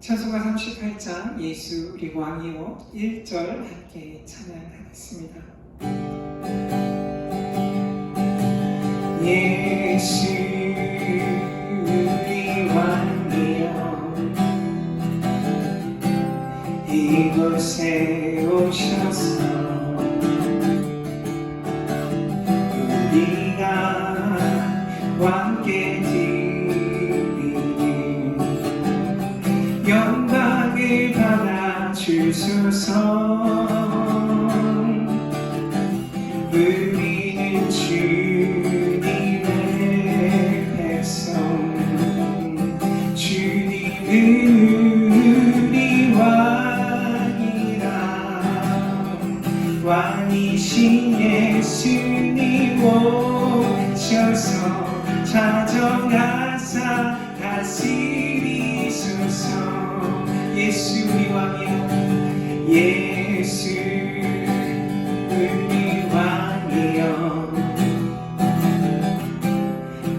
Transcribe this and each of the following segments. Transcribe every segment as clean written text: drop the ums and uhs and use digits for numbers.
찬송가 38장 예수 우리 왕이요 1절 함께 찬양하겠습니다. 예수 우리 왕이요 이곳에 오셔서 우리가 왕께 영광을 받아 주소서. 우리는 주님의 백성, 주님은 우리 왕이라. 왕이신 예수님 오셔서 찾아가사 다스리소서. 예수 우리 왕이여, 예수 우리 왕이여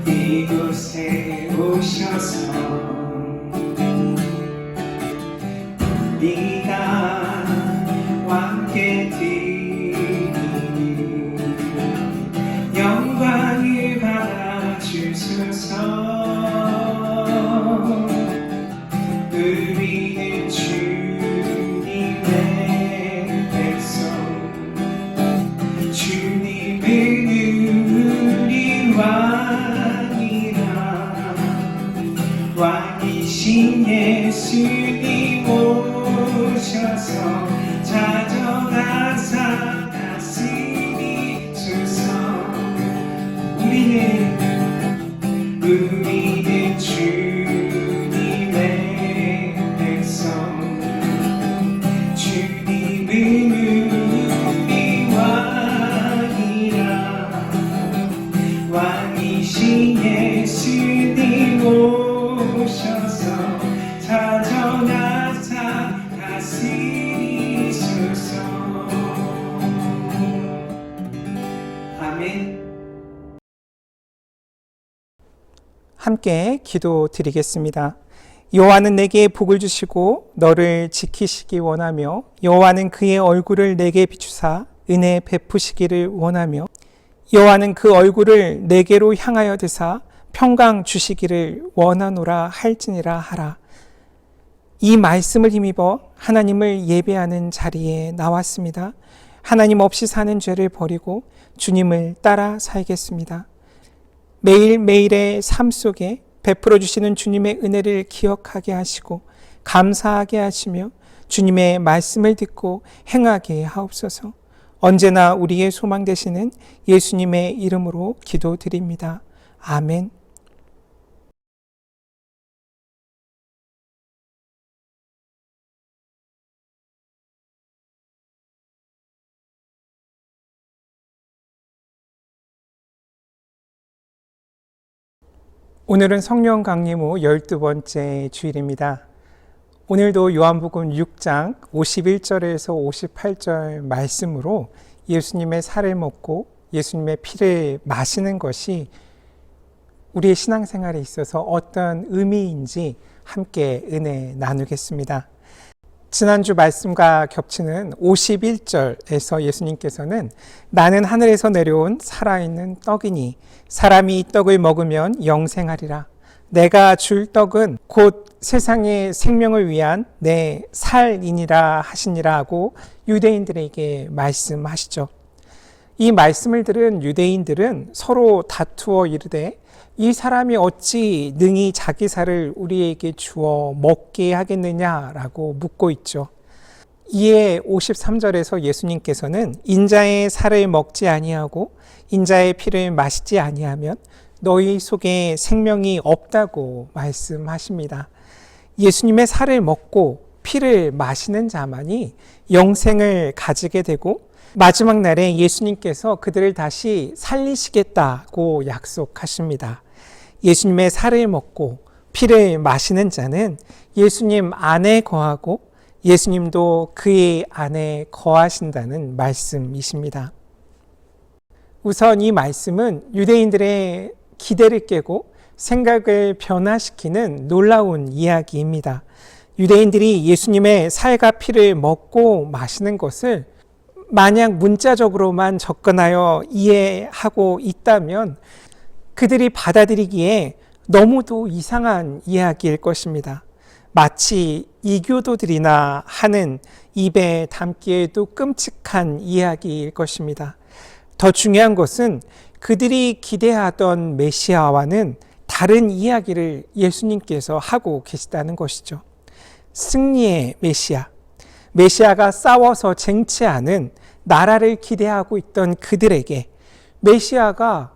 이곳에 오셔서 우리가 왕께 드리니 영광을 받아 주소서. 우리는 주님의 백성, 주님은 우리 왕이라. 왕이신 예수님 오셔서 찾아가사 다스리소서. 우리는 주님의 백성, 주님은 우리 왕이라. 왕이신 예수님 오셔서 찾아가사 다스리소서. 아멘. 함께 기도드리겠습니다. 여호와는 내게 복을 주시고 너를 지키시기 원하며 여호와는 그의 얼굴을 내게 비추사 은혜 베푸시기를 원하며 여호와는 그 얼굴을 내게로 향하여 드사 평강 주시기를 원하노라 할지니라 하라. 이 말씀을 힘입어 하나님을 예배하는 자리에 나왔습니다. 하나님 없이 사는 죄를 버리고 주님을 따라 살겠습니다. 매일매일의 삶 속에 베풀어 주시는 주님의 은혜를 기억하게 하시고 감사하게 하시며 주님의 말씀을 듣고 행하게 하옵소서. 언제나 우리의 소망 되시는 예수님의 이름으로 기도드립니다. 아멘. 오늘은 성령 강림 후 12번째 주일입니다. 오늘도 요한복음 6장 51절에서 58절 말씀으로 예수님의 살을 먹고 예수님의 피를 마시는 것이 우리의 신앙생활에 있어서 어떤 의미인지 함께 은혜 나누겠습니다. 지난주 말씀과 겹치는 51절에서 예수님께서는 나는 하늘에서 내려온 살아있는 떡이니 사람이 이 떡을 먹으면 영생하리라. 내가 줄 떡은 곧 세상의 생명을 위한 내 살이니라 하시니라 하고 유대인들에게 말씀하시죠. 이 말씀을 들은 유대인들은 서로 다투어 이르되 이 사람이 어찌 능히 자기 살을 우리에게 주어 먹게 하겠느냐라고 묻고 있죠. 이에 53절에서 예수님께서는 인자의 살을 먹지 아니하고 인자의 피를 마시지 아니하면 너희 속에 생명이 없다고 말씀하십니다. 예수님의 살을 먹고 피를 마시는 자만이 영생을 가지게 되고 마지막 날에 예수님께서 그들을 다시 살리시겠다고 약속하십니다. 예수님의 살을 먹고 피를 마시는 자는 예수님 안에 거하고 예수님도 그의 안에 거하신다는 말씀이십니다. 우선 이 말씀은 유대인들의 기대를 깨고 생각을 변화시키는 놀라운 이야기입니다. 유대인들이 예수님의 살과 피를 먹고 마시는 것을 만약 문자적으로만 접근하여 이해하고 있다면 그들이 받아들이기에 너무도 이상한 이야기일 것입니다. 마치 이교도들이나 하는 입에 담기에도 끔찍한 이야기일 것입니다. 더 중요한 것은 그들이 기대하던 메시아와는 다른 이야기를 예수님께서 하고 계시다는 것이죠. 승리의 메시아, 메시아가 싸워서 쟁취하는 나라를 기대하고 있던 그들에게 메시아가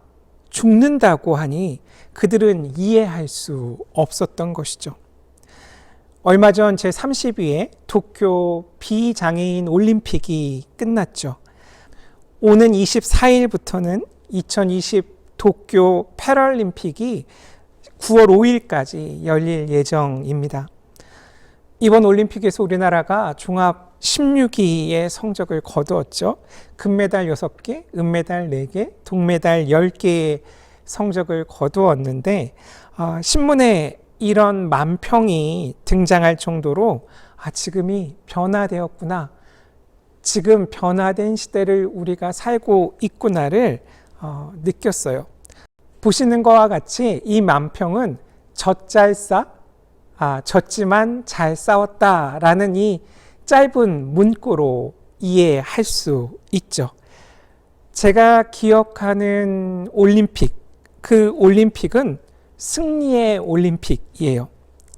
죽는다고 하니 그들은 이해할 수 없었던 것이죠. 얼마 전 제32회 도쿄 비장애인 올림픽이 끝났죠. 오는 24일부터는 2020 도쿄 패럴림픽이 9월 5일까지 열릴 예정입니다. 이번 올림픽에서 우리나라가 종합 16위의 성적을 거두었죠. 금메달 6개, 은메달 4개, 동메달 10개의 성적을 거두었는데 신문에 이런 만평이 등장할 정도로 지금이 변화되었구나. 지금 변화된 시대를 우리가 살고 있구나를 느꼈어요. 보시는 것과 같이 이 만평은 젖잘싸, 졌지만 잘 싸웠다라는 이 짧은 문구로 이해할 수 있죠. 제가 기억하는 올림픽, 그 올림픽은 승리의 올림픽이에요.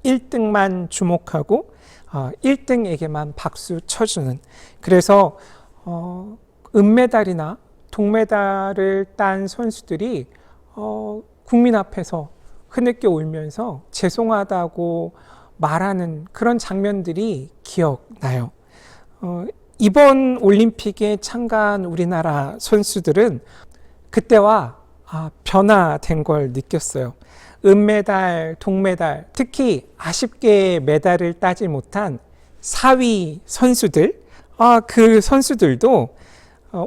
1등만 주목하고 1등에게만 박수 쳐주는. 그래서 은메달이나 동메달을 딴 선수들이 국민 앞에서 흐느껴 울면서 죄송하다고 말하는 그런 장면들이 기억나요. 이번 올림픽에 참가한 우리나라 선수들은 그때와 변화된 걸 느꼈어요. 은메달, 동메달, 특히 아쉽게 메달을 따지 못한 4위 선수들, 그 선수들도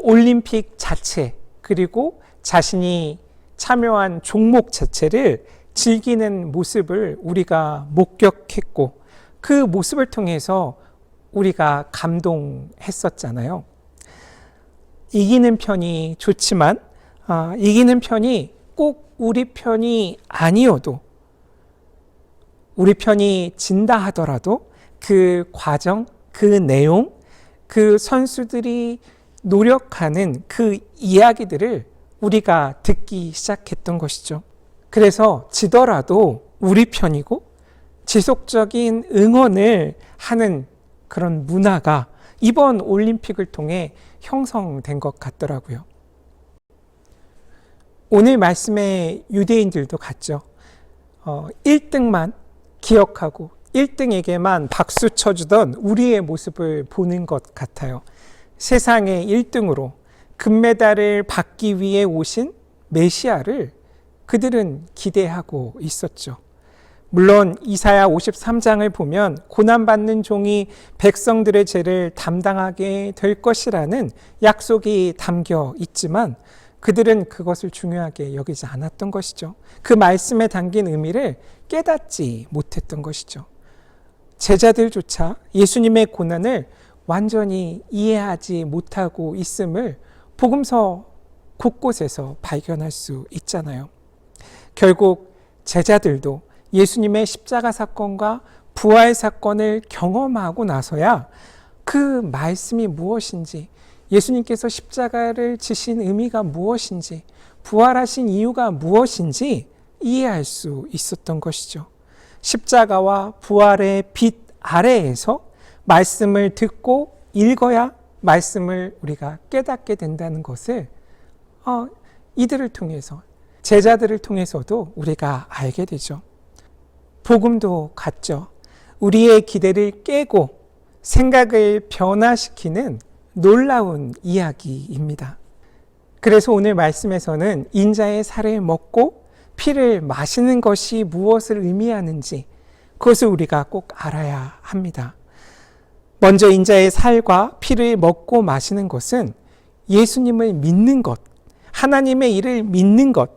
올림픽 자체 그리고 자신이 참여한 종목 자체를 즐기는 모습을 우리가 목격했고 그 모습을 통해서 우리가 감동했었잖아요. 이기는 편이 좋지만 이기는 편이 꼭 우리 편이 아니어도 우리 편이 진다 하더라도 그 과정, 그 내용, 그 선수들이 노력하는 그 이야기들을 우리가 듣기 시작했던 것이죠. 그래서 지더라도 우리 편이고 지속적인 응원을 하는 그런 문화가 이번 올림픽을 통해 형성된 것 같더라고요. 오늘 말씀의 유대인들도 같죠. 1등만 기억하고 1등에게만 박수 쳐주던 우리의 모습을 보는 것 같아요. 세상의 1등으로 금메달을 받기 위해 오신 메시아를 그들은 기대하고 있었죠. 물론 이사야 53장을 보면 고난받는 종이 백성들의 죄를 담당하게 될 것이라는 약속이 담겨 있지만 그들은 그것을 중요하게 여기지 않았던 것이죠. 그 말씀에 담긴 의미를 깨닫지 못했던 것이죠. 제자들조차 예수님의 고난을 완전히 이해하지 못하고 있음을 복음서 곳곳에서 발견할 수 있잖아요. 결국 제자들도 예수님의 십자가 사건과 부활 사건을 경험하고 나서야 그 말씀이 무엇인지, 예수님께서 십자가를 지신 의미가 무엇인지, 부활하신 이유가 무엇인지 이해할 수 있었던 것이죠. 십자가와 부활의 빛 아래에서 말씀을 듣고 읽어야 말씀을 우리가 깨닫게 된다는 것을 이들을 통해서, 제자들을 통해서도 우리가 알게 되죠. 복음도 같죠. 우리의 기대를 깨고 생각을 변화시키는 놀라운 이야기입니다. 그래서 오늘 말씀에서는 인자의 살을 먹고 피를 마시는 것이 무엇을 의미하는지 그것을 우리가 꼭 알아야 합니다. 먼저 인자의 살과 피를 먹고 마시는 것은 예수님을 믿는 것, 하나님의 일을 믿는 것,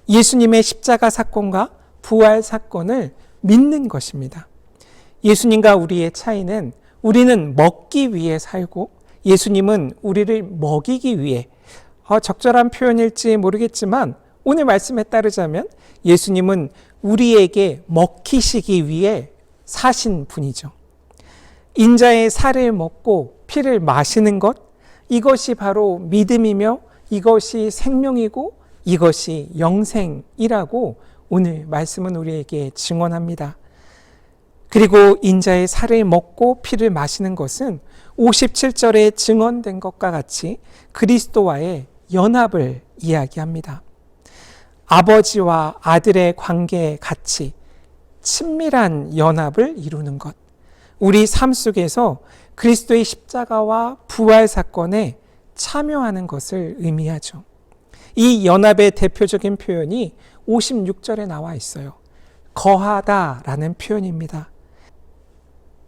예수님의 십자가 사건과 부활 사건을 믿는 것입니다. 예수님과 우리의 차이는 우리는 먹기 위해 살고 예수님은 우리를 먹이기 위해, 적절한 표현일지 모르겠지만 오늘 말씀에 따르자면 예수님은 우리에게 먹히시기 위해 사신 분이죠. 인자의 살을 먹고 피를 마시는 것, 이것이 바로 믿음이며 이것이 생명이고 이것이 영생이라고 오늘 말씀은 우리에게 증언합니다. 그리고 인자의 살을 먹고 피를 마시는 것은 57절에 증언된 것과 같이 그리스도와의 연합을 이야기합니다. 아버지와 아들의 관계에 같이 친밀한 연합을 이루는 것. 우리 삶 속에서 그리스도의 십자가와 부활 사건에 참여하는 것을 의미하죠. 이 연합의 대표적인 표현이 56절에 나와 있어요. 거하다라는 표현입니다.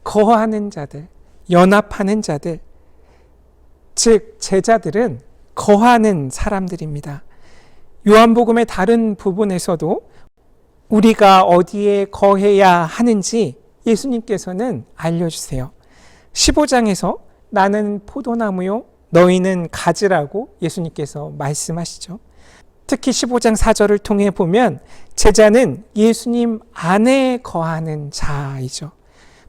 거하는 자들, 연합하는 자들, 즉 제자들은 거하는 사람들입니다. 요한복음의 다른 부분에서도 우리가 어디에 거해야 하는지 예수님께서는 알려주세요. 15장에서 나는 포도나무요 너희는 가지라고 예수님께서 말씀하시죠. 특히 15장 4절을 통해 보면 제자는 예수님 안에 거하는 자이죠.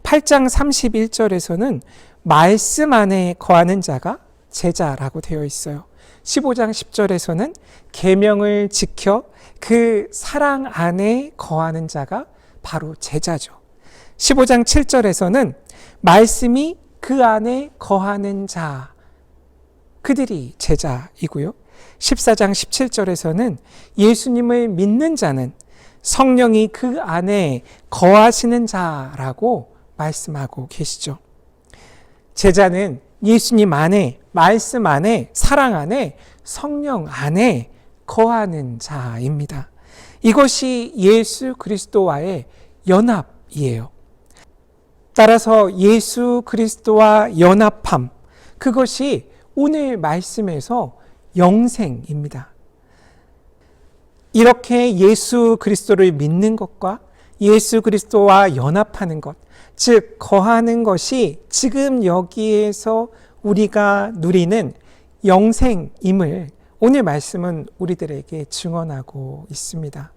8장 31절에서는 말씀 안에 거하는 자가 제자라고 되어 있어요. 15장 10절에서는 계명을 지켜 그 사랑 안에 거하는 자가 바로 제자죠. 15장 7절에서는 말씀이 그 안에 거하는 자, 그들이 제자이고요. 14장 17절에서는 예수님을 믿는 자는 성령이 그 안에 거하시는 자라고 말씀하고 계시죠. 제자는 예수님 안에, 말씀 안에, 사랑 안에, 성령 안에 거하는 자입니다. 이것이 예수 그리스도와의 연합이에요. 따라서 예수 그리스도와 연합함, 그것이 오늘 말씀에서 영생입니다. 이렇게 예수 그리스도를 믿는 것과 예수 그리스도와 연합하는 것, 즉 거하는 것이 지금 여기에서 우리가 누리는 영생임을 오늘 말씀은 우리들에게 증언하고 있습니다.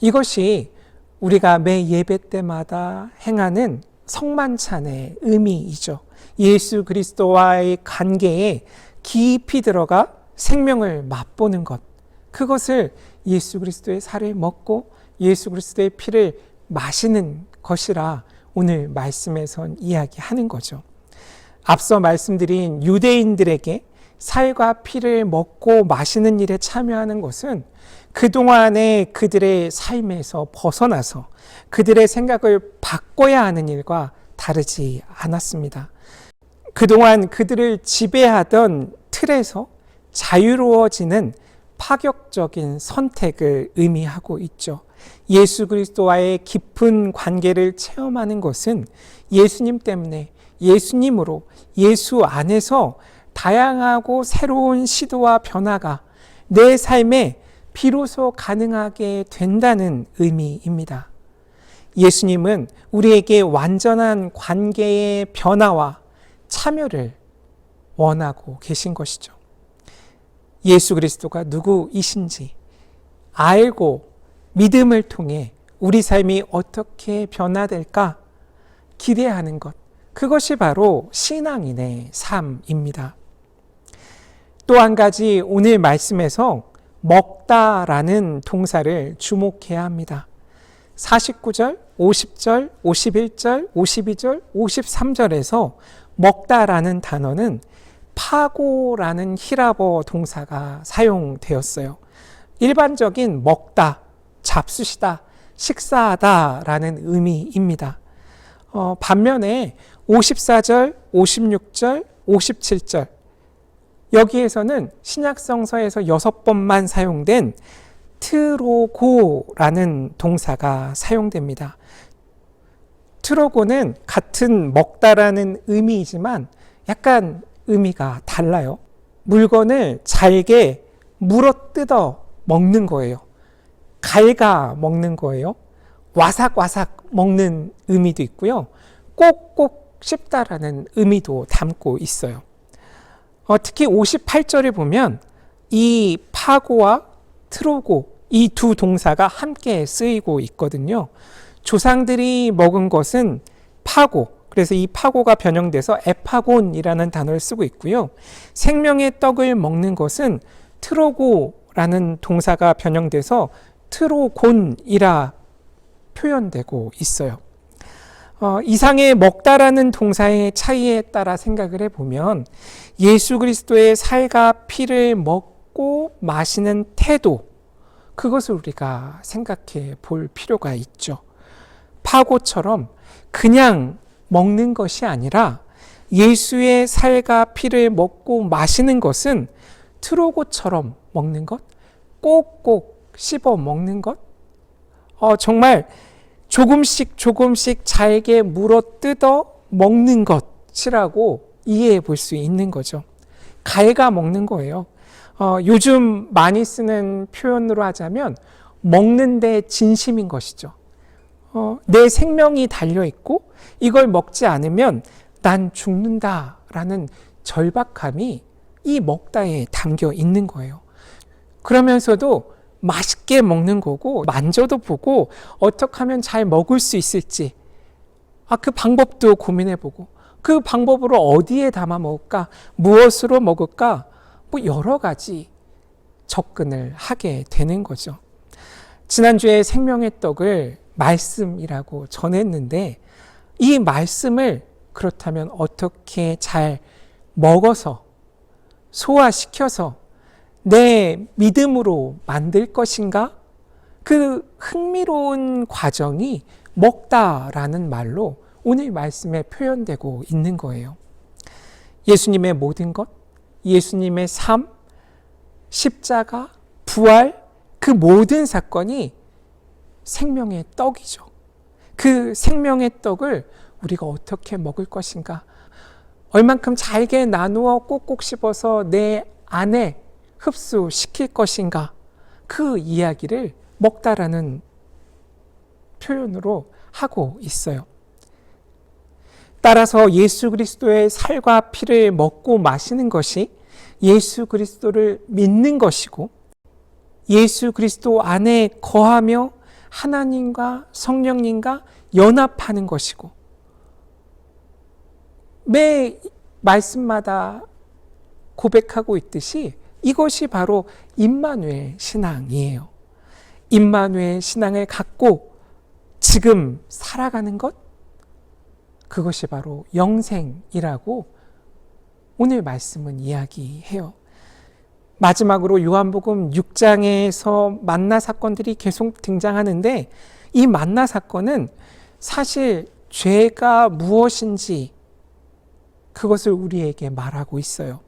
이것이 우리가 매 예배 때마다 행하는 성만찬의 의미이죠. 예수 그리스도와의 관계에 깊이 들어가 생명을 맛보는 것, 그것을 예수 그리스도의 살을 먹고 예수 그리스도의 피를 마시는 것이라 오늘 말씀에선 이야기하는 거죠. 앞서 말씀드린 유대인들에게 살과 피를 먹고 마시는 일에 참여하는 것은 그동안의 그들의 삶에서 벗어나서 그들의 생각을 바꿔야 하는 일과 다르지 않았습니다. 그동안 그들을 지배하던 틀에서 자유로워지는 파격적인 선택을 의미하고 있죠. 예수 그리스도와의 깊은 관계를 체험하는 것은 예수님 때문에, 예수님으로, 예수 안에서 다양하고 새로운 시도와 변화가 내 삶에 비로소 가능하게 된다는 의미입니다. 예수님은 우리에게 완전한 관계의 변화와 참여를 원하고 계신 것이죠. 예수 그리스도가 누구이신지 알고 믿음을 통해 우리 삶이 어떻게 변화될까 기대하는 것, 그것이 바로 신앙인의 삶입니다. 또 한 가지 오늘 말씀에서 먹다라는 동사를 주목해야 합니다. 49절, 50절, 51절, 52절, 53절에서 먹다라는 단어는 파고라는 히라버 동사가 사용되었어요. 일반적인 먹다, 잡수시다, 식사하다라는 의미입니다. 반면에 54절, 56절, 57절 여기에서는 신약성서에서 6번만 사용된 트로고라는 동사가 사용됩니다. 트로고는 같은 먹다라는 의미이지만 약간 의미가 달라요. 물건을 잘게 물어뜯어 먹는 거예요. 갉아 먹는 거예요. 와삭와삭 먹는 의미도 있고요. 꼭꼭 씹다라는 의미도 담고 있어요. 특히 58절에 보면 이 파고와 트로고 이 두 동사가 함께 쓰이고 있거든요. 조상들이 먹은 것은 파고, 그래서 이 파고가 변형돼서 에파곤이라는 단어를 쓰고 있고요. 생명의 떡을 먹는 것은 트로고라는 동사가 변형돼서 트로곤이라 표현되고 있어요. 이상의 먹다라는 동사의 차이에 따라 생각을 해보면 예수 그리스도의 살과 피를 먹고 마시는 태도, 그것을 우리가 생각해 볼 필요가 있죠. 파고처럼 그냥 먹는 것이 아니라 예수의 살과 피를 먹고 마시는 것은 트로고처럼 먹는 것, 꼭꼭 씹어 먹는 것, 정말 조금씩 조금씩 잘게 물어 뜯어 먹는 것이라고 이해해 볼 수 있는 거죠. 갉아 먹는 거예요. 요즘 많이 쓰는 표현으로 하자면 먹는데 진심인 것이죠. 내 생명이 달려있고 이걸 먹지 않으면 난 죽는다라는 절박함이 이 먹다에 담겨 있는 거예요. 그러면서도 맛있게 먹는 거고 만져도 보고 어떻게 하면 잘 먹을 수 있을지 그 방법도 고민해보고 그 방법으로 어디에 담아 먹을까, 무엇으로 먹을까, 여러 가지 접근을 하게 되는 거죠. 지난주에 생명의 떡을 말씀이라고 전했는데 이 말씀을 그렇다면 어떻게 잘 먹어서 소화시켜서 내 믿음으로 만들 것인가? 그 흥미로운 과정이 먹다라는 말로 오늘 말씀에 표현되고 있는 거예요. 예수님의 모든 것, 예수님의 삶, 십자가, 부활, 그 모든 사건이 생명의 떡이죠. 그 생명의 떡을 우리가 어떻게 먹을 것인가? 얼만큼 잘게 나누어 꼭꼭 씹어서 내 안에 흡수시킬 것인가? 그 이야기를 먹다라는 표현으로 하고 있어요. 따라서 예수 그리스도의 살과 피를 먹고 마시는 것이 예수 그리스도를 믿는 것이고 예수 그리스도 안에 거하며 하나님과 성령님과 연합하는 것이고 매 말씀마다 고백하고 있듯이 이것이 바로 임마누엘 신앙이에요. 임마누엘 신앙을 갖고 지금 살아가는 것, 그것이 바로 영생이라고 오늘 말씀은 이야기해요. 마지막으로 요한복음 6장에서 만나 사건들이 계속 등장하는데 이 만나 사건은 사실 죄가 무엇인지 그것을 우리에게 말하고 있어요.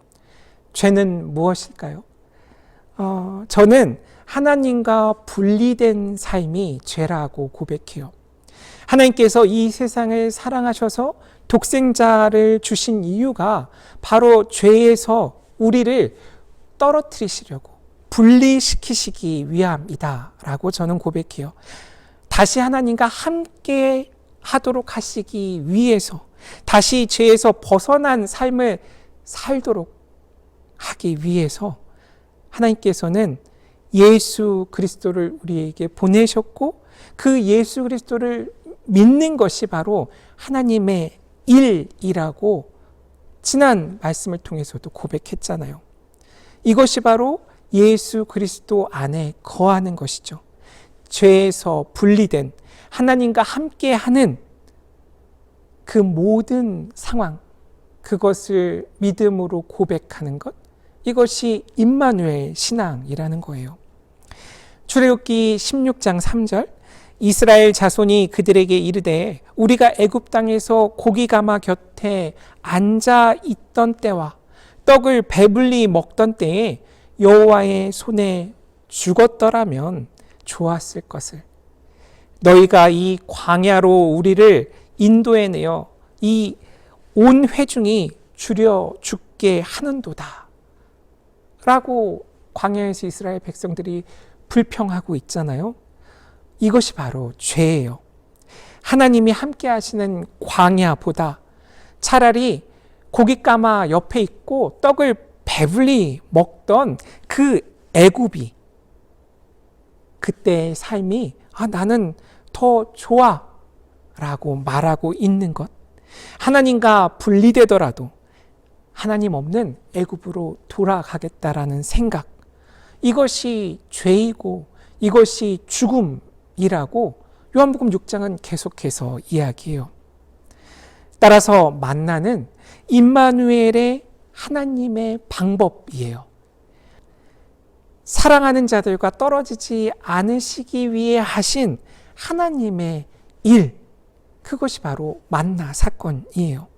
죄는 무엇일까요? 저는 하나님과 분리된 삶이 죄라고 고백해요. 하나님께서 이 세상을 사랑하셔서 독생자를 주신 이유가 바로 죄에서 우리를 떨어뜨리시려고 분리시키시기 위함이다라고 저는 고백해요. 다시 하나님과 함께 하도록 하시기 위해서 다시 죄에서 벗어난 삶을 살도록 하기 위해서 하나님께서는 예수 그리스도를 우리에게 보내셨고 그 예수 그리스도를 믿는 것이 바로 하나님의 일이라고 지난 말씀을 통해서도 고백했잖아요. 이것이 바로 예수 그리스도 안에 거하는 것이죠. 죄에서 분리된 하나님과 함께하는 그 모든 상황, 그것을 믿음으로 고백하는 것, 이것이 임마누엘 신앙이라는 거예요. 출애굽기 16장 3절 이스라엘 자손이 그들에게 이르되 우리가 애굽 땅에서 고기 가마 곁에 앉아 있던 때와 떡을 배불리 먹던 때에 여호와의 손에 죽었더라면 좋았을 것을. 너희가 이 광야로 우리를 인도해 내어 이 온 회중이 줄여 죽게 하는도다 라고 광야에서 이스라엘 백성들이 불평하고 있잖아요. 이것이 바로 죄예요. 하나님이 함께 하시는 광야보다 차라리 고기 까마 옆에 있고 떡을 배불리 먹던 그 애굽이 그때의 삶이 나는 더 좋아 라고 말하고 있는 것, 하나님과 분리되더라도 하나님 없는 애굽으로 돌아가겠다라는 생각, 이것이 죄이고 이것이 죽음이라고 요한복음 6장은 계속해서 이야기해요. 따라서 만나는 임마누엘의 하나님의 방법이에요. 사랑하는 자들과 떨어지지 않으시기 위해 하신 하나님의 일, 그것이 바로 만나 사건이에요.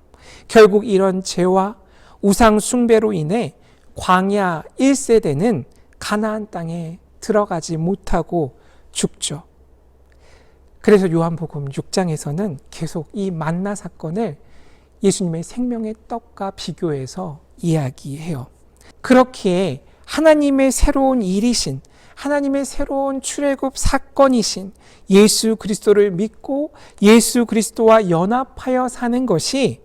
결국 이런 죄와 우상 숭배로 인해 광야 1세대는 가나안 땅에 들어가지 못하고 죽죠. 그래서 요한복음 6장에서는 계속 이 만나 사건을 예수님의 생명의 떡과 비교해서 이야기해요. 그렇기에 하나님의 새로운 일이신, 하나님의 새로운 출애굽 사건이신 예수 그리스도를 믿고 예수 그리스도와 연합하여 사는 것이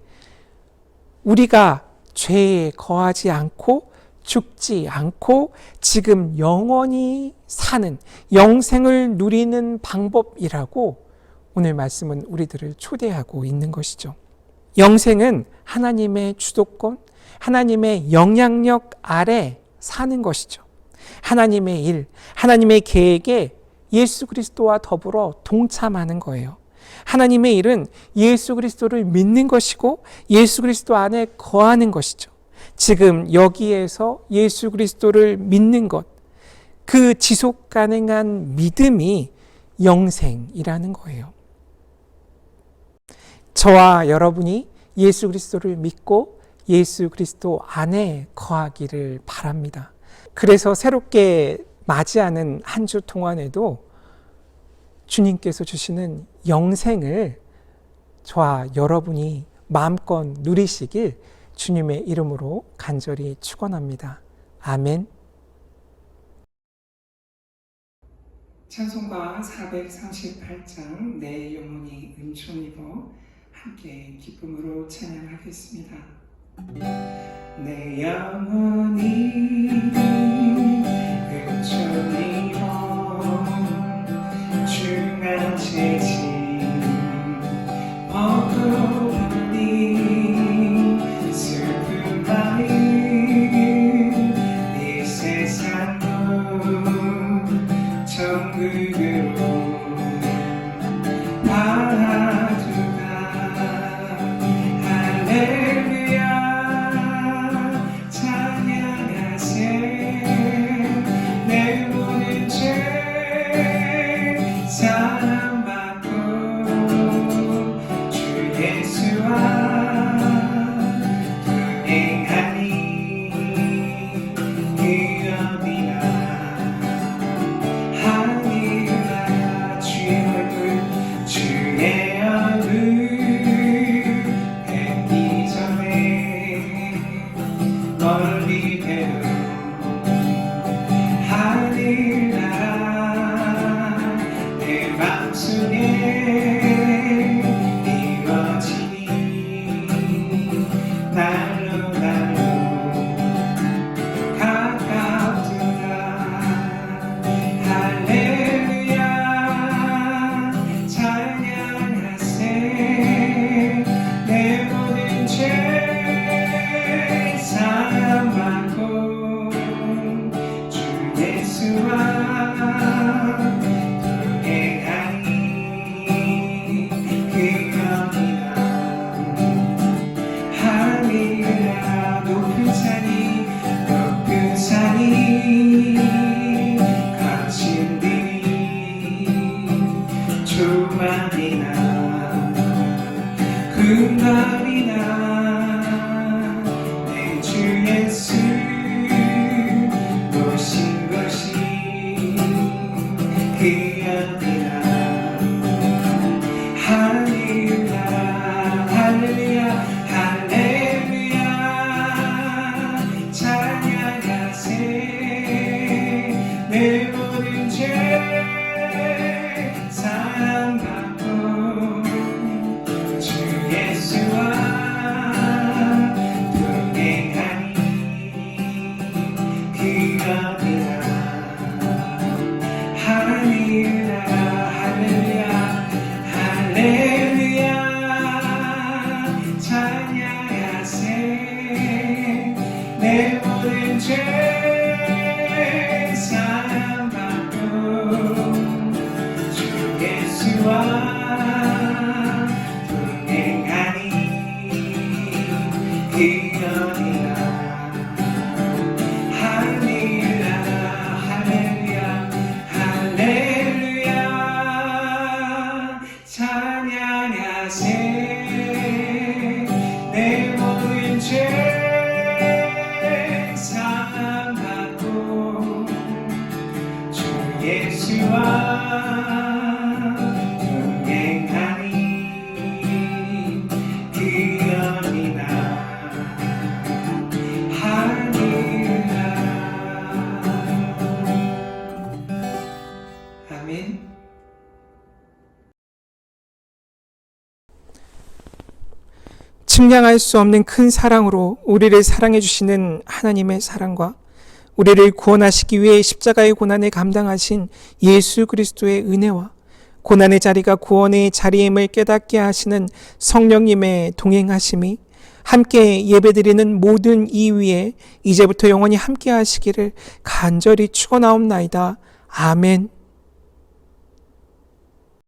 우리가 죄에 거하지 않고 죽지 않고 지금 영원히 사는, 영생을 누리는 방법이라고 오늘 말씀은 우리들을 초대하고 있는 것이죠. 영생은 하나님의 주도권, 하나님의 영향력 아래 사는 것이죠. 하나님의 일, 하나님의 계획에 예수 그리스도와 더불어 동참하는 거예요. 하나님의 일은 예수 그리스도를 믿는 것이고 예수 그리스도 안에 거하는 것이죠. 지금 여기에서 예수 그리스도를 믿는 것, 그 지속 가능한 믿음이 영생이라는 거예요. 저와 여러분이 예수 그리스도를 믿고 예수 그리스도 안에 거하기를 바랍니다. 그래서 새롭게 맞이하는 한 주 동안에도 주님께서 주시는 영생을 저와 여러분이 마음껏 누리시길 주님의 이름으로 간절히 축원합니다. 아멘. 찬송가 438장 내 영혼이 은총입어 함께 기쁨으로 찬양하겠습니다. 내 영혼이 은총입어 중한 죄짐 어두운 슬픈 마음 이 세상도 천국으로 바라두다 할렐루야 찬양하세 내 모든 죄 사랑받고 주 예수와 동행하니 그업이나 하늘나라 주의 얼굴 주의 얼굴 뵙기 전에 멀리 배우 하늘나라 내 맘속에 이루어지니 날로 날로 가까워지라 할렐루야 찬양하세 내 모든 죄 사랑받고 주 예수와 동행하니 그겁니다. 하늘나라 높은 산이 거친 들이 조만이나 금방이나 내 주 예수 모신 것이 그역이라 할렐루야 할렐루야 할렐루야 죄 사함받고 주 예수와 동행하니 그러리라. 할렐루야 할렐루야 할렐루야 찬양하세. 내 모든 죄 사함받고 주 예수와 동행하니 그러리라. 할렐루야. 아멘. 측량할 수 없는 큰 사랑으로 우리를 사랑해 주시는 하나님의 사랑과 우리를 구원하시기 위해 십자가의 고난을 감당하신 예수 그리스도의 은혜와 고난의 자리가 구원의 자리임을 깨닫게 하시는 성령님의 동행하심이 함께 예배드리는 모든 이 위에 이제부터 영원히 함께 하시기를 간절히 축원하옵나이다. 아멘.